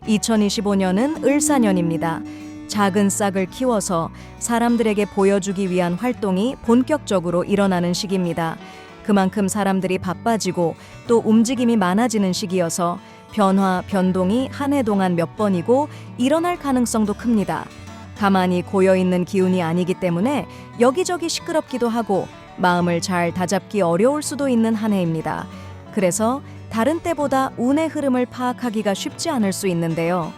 2025년은 을사년입니다. 작은 싹을 키워서 사람들에게 보여주기 위한 활동이 본격적으로 일어나는 시기입니다. 그만큼 사람들이 바빠지고 또 움직임이 많아지는 시기여서 변동이 한 해 동안 몇 번이고 일어날 가능성도 큽니다. 가만히 고여있는 기운이 아니기 때문에 여기저기 시끄럽기도 하고 마음을 잘 다잡기 어려울 수도 있는 한 해입니다. 그래서 다른 때보다 운의 흐름을 파악하기가 쉽지 않을 수 있는데요.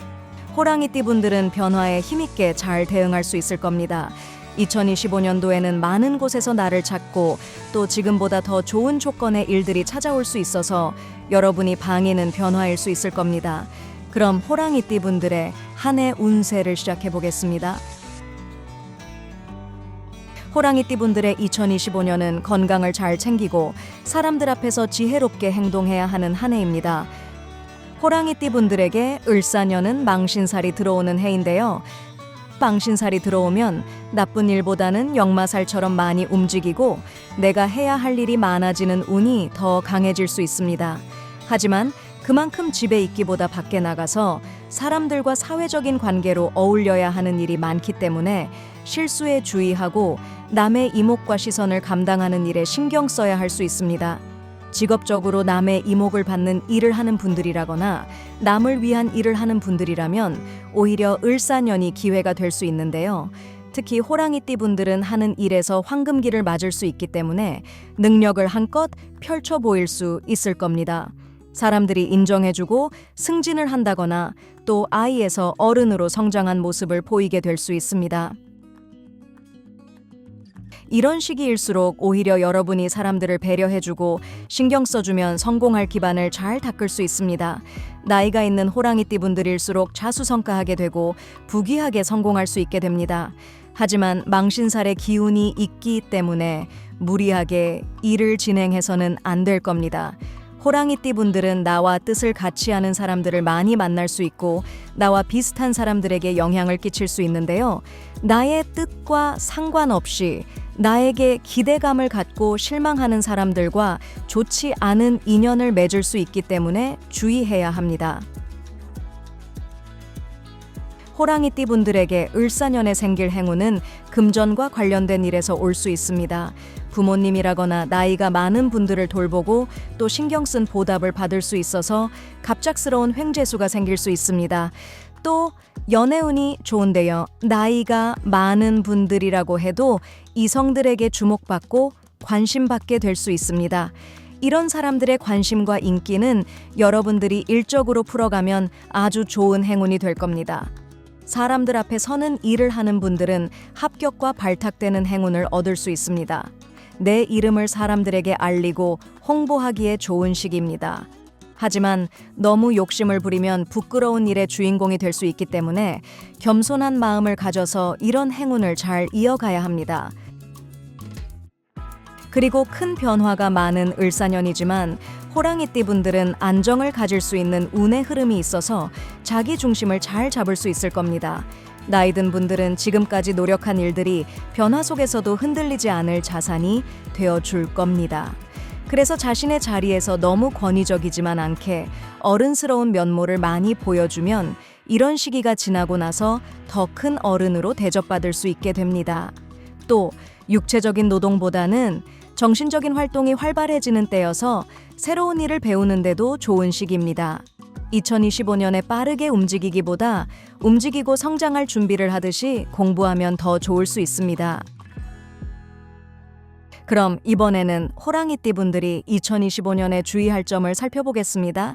호랑이띠 분들은 변화에 힘있게 잘 대응할 수 있을 겁니다. 2025년도에는 많은 곳에서 나를 찾고 또 지금보다 더 좋은 조건의 일들이 찾아올 수 있어서 여러분이 방해는 변화일 수 있을 겁니다. 그럼 호랑이띠 분들의 한 해 운세를 시작해 보겠습니다. 호랑이띠 분들의 2025년은 건강을 잘 챙기고 사람들 앞에서 지혜롭게 행동해야 하는 한 해입니다. 호랑이띠 분들에게 을사년은 망신살이 들어오는 해인데요. 망신살이 들어오면 나쁜 일보다는 역마살처럼 많이 움직이고 내가 해야 할 일이 많아지는 운이 더 강해질 수 있습니다. 하지만 그만큼 집에 있기보다 밖에 나가서 사람들과 사회적인 관계로 어울려야 하는 일이 많기 때문에 실수에 주의하고 남의 이목과 시선을 감당하는 일에 신경 써야 할 수 있습니다. 직업적으로 남의 이목을 받는 일을 하는 분들이라거나 남을 위한 일을 하는 분들이라면 오히려 을사년이 기회가 될 수 있는데요. 특히 호랑이띠 분들은 하는 일에서 황금기를 맞을 수 있기 때문에 능력을 한껏 펼쳐 보일 수 있을 겁니다. 사람들이 인정해주고 승진을 한다거나 또 아이에서 어른으로 성장한 모습을 보이게 될 수 있습니다. 이런 시기일수록 오히려 여러분이 사람들을 배려해주고 신경 써주면 성공할 기반을 잘 닦을 수 있습니다. 나이가 있는 호랑이띠 분들일수록 자수성가하게 되고 부귀하게 성공할 수 있게 됩니다. 하지만 망신살의 기운이 있기 때문에 무리하게 일을 진행해서는 안 될 겁니다. 호랑이띠 분들은 나와 뜻을 같이 하는 사람들을 많이 만날 수 있고 나와 비슷한 사람들에게 영향을 끼칠 수 있는데요. 나의 뜻과 상관없이 나에게 기대감을 갖고 실망하는 사람들과 좋지 않은 인연을 맺을 수 있기 때문에 주의해야 합니다. 호랑이띠 분들에게 을사년에 생길 행운은 금전과 관련된 일에서 올 수 있습니다. 부모님이라거나 나이가 많은 분들을 돌보고 또 신경 쓴 보답을 받을 수 있어서 갑작스러운 횡재수가 생길 수 있습니다. 또 연애운이 좋은데요. 나이가 많은 분들이라고 해도 이성들에게 주목받고 관심받게 될 수 있습니다. 이런 사람들의 관심과 인기는 여러분들이 일적으로 풀어가면 아주 좋은 행운이 될 겁니다. 사람들 앞에 서는 일을 하는 분들은 합격과 발탁되는 행운을 얻을 수 있습니다. 내 이름을 사람들에게 알리고 홍보하기에 좋은 시기입니다. 하지만 너무 욕심을 부리면 부끄러운 일의 주인공이 될 수 있기 때문에 겸손한 마음을 가져서 이런 행운을 잘 이어가야 합니다. 그리고 큰 변화가 많은 을사년이지만 호랑이띠 분들은 안정을 가질 수 있는 운의 흐름이 있어서 자기 중심을 잘 잡을 수 있을 겁니다. 나이 든 분들은 지금까지 노력한 일들이 변화 속에서도 흔들리지 않을 자산이 되어줄 겁니다. 그래서 자신의 자리에서 너무 권위적이지만 않게 어른스러운 면모를 많이 보여주면 이런 시기가 지나고 나서 더 큰 어른으로 대접받을 수 있게 됩니다. 또 육체적인 노동보다는 정신적인 활동이 활발해지는 때여서 새로운 일을 배우는데도 좋은 시기입니다. 2025년에 빠르게 움직이기보다 움직이고 성장할 준비를 하듯이 공부하면 더 좋을 수 있습니다. 그럼 이번에는 호랑이띠 분들이 2025년에 주의할 점을 살펴보겠습니다.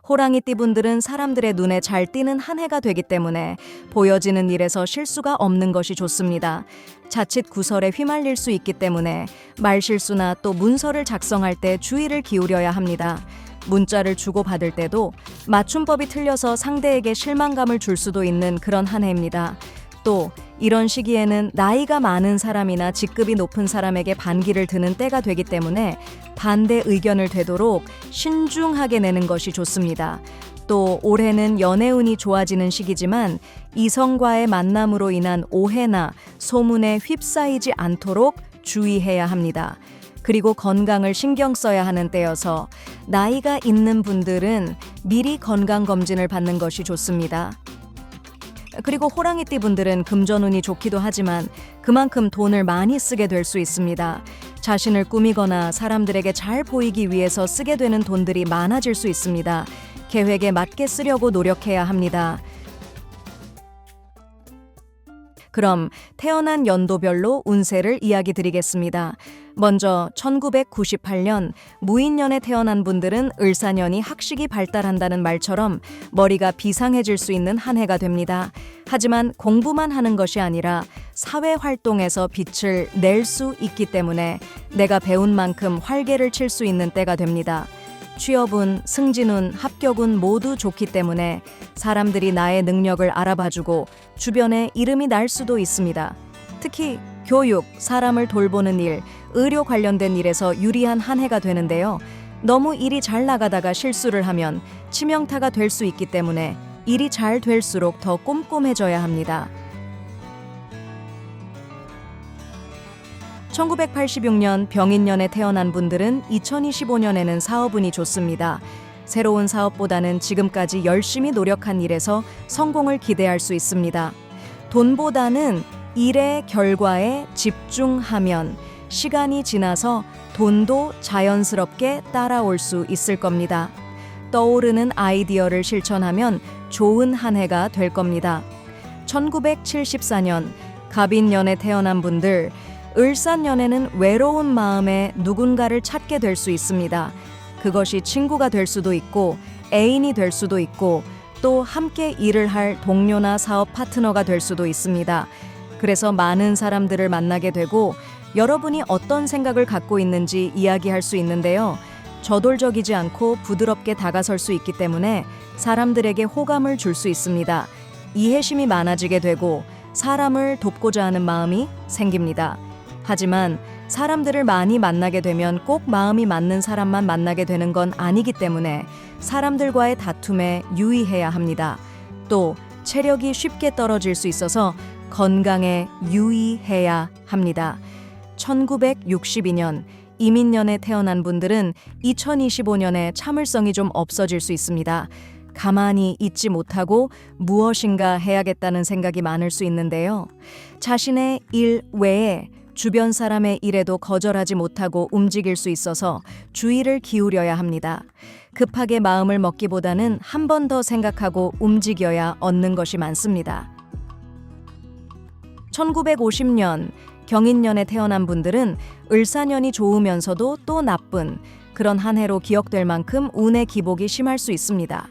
호랑이띠 분들은 사람들의 눈에 잘 띄는 한 해가 되기 때문에 보여지는 일에서 실수가 없는 것이 좋습니다. 자칫 구설에 휘말릴 수 있기 때문에 말실수나 또 문서를 작성할 때 주의를 기울여야 합니다. 문자를 주고받을 때도 맞춤법이 틀려서 상대에게 실망감을 줄 수도 있는 그런 한 해입니다. 또 이런 시기에는 나이가 많은 사람이나 직급이 높은 사람에게 반기를 드는 때가 되기 때문에 반대 의견을 되도록 신중하게 내는 것이 좋습니다. 또 올해는 연애운이 좋아지는 시기지만 이성과의 만남으로 인한 오해나 소문에 휩싸이지 않도록 주의해야 합니다. 그리고 건강을 신경 써야 하는 때여서 나이가 있는 분들은 미리 건강검진을 받는 것이 좋습니다. 그리고 호랑이띠 분들은 금전운이 좋기도 하지만 그만큼 돈을 많이 쓰게 될 수 있습니다. 자신을 꾸미거나 사람들에게 잘 보이기 위해서 쓰게 되는 돈들이 많아질 수 있습니다. 계획에 맞게 쓰려고 노력해야 합니다. 그럼 태어난 연도별로 운세를 이야기 드리겠습니다. 먼저 1998년 무인년에 태어난 분들은 을사년이 학식이 발달한다는 말처럼 머리가 비상해질 수 있는 한 해가 됩니다. 하지만 공부만 하는 것이 아니라 사회활동에서 빛을 낼 수 있기 때문에 내가 배운 만큼 활개를 칠 수 있는 때가 됩니다. 취업운, 승진운, 합격운 모두 좋기 때문에 사람들이 나의 능력을 알아봐주고 주변에 이름이 날 수도 있습니다. 특히 교육, 사람을 돌보는 일, 의료 관련된 일에서 유리한 한 해가 되는데요. 너무 일이 잘 나가다가 실수를 하면 치명타가 될 수 있기 때문에 일이 잘 될수록 더 꼼꼼해져야 합니다. 1986년 병인년에 태어난 분들은 2025년에는 사업운이 좋습니다. 새로운 사업보다는 지금까지 열심히 노력한 일에서 성공을 기대할 수 있습니다. 돈보다는 일의 결과에 집중하면 시간이 지나서 돈도 자연스럽게 따라올 수 있을 겁니다. 떠오르는 아이디어를 실천하면 좋은 한 해가 될 겁니다. 1974년 갑인년에 태어난 분들, 을사년에는 외로운 마음에 누군가를 찾게 될 수 있습니다. 그것이 친구가 될 수도 있고 애인이 될 수도 있고 또 함께 일을 할 동료나 사업 파트너가 될 수도 있습니다. 그래서 많은 사람들을 만나게 되고 여러분이 어떤 생각을 갖고 있는지 이야기할 수 있는데요. 저돌적이지 않고 부드럽게 다가설 수 있기 때문에 사람들에게 호감을 줄 수 있습니다. 이해심이 많아지게 되고 사람을 돕고자 하는 마음이 생깁니다. 하지만 사람들을 많이 만나게 되면 꼭 마음이 맞는 사람만 만나게 되는 건 아니기 때문에 사람들과의 다툼에 유의해야 합니다. 또 체력이 쉽게 떨어질 수 있어서 건강에 유의해야 합니다. 1962년 이민년에 태어난 분들은 2025년에 참을성이 좀 없어질 수 있습니다. 가만히 있지 못하고 무엇인가 해야겠다는 생각이 많을 수 있는데요. 자신의 일 외에 주변 사람의 일에도 거절하지 못하고 움직일 수 있어서 주의를 기울여야 합니다. 급하게 마음을 먹기보다는 한 번 더 생각하고 움직여야 얻는 것이 많습니다. 1950년 경인년에 태어난 분들은 을사년이 좋으면서도 또 나쁜 그런 한 해로 기억될 만큼 운의 기복이 심할 수 있습니다.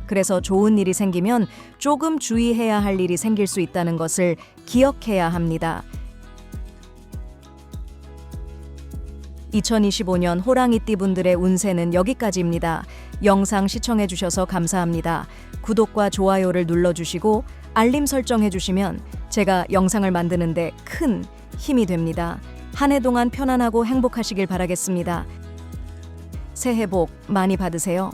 그래서 좋은 일이 생기면 조금 주의해야 할 일이 생길 수 있다는 것을 기억해야 합니다. 2025년 호랑이띠 분들의 운세는 여기까지입니다. 영상 시청해 주셔서 감사합니다. 구독과 좋아요를 눌러주시고 알림 설정해 주시면 제가 영상을 만드는데 큰 힘이 됩니다. 한 해 동안 편안하고 행복하시길 바라겠습니다. 새해 복 많이 받으세요.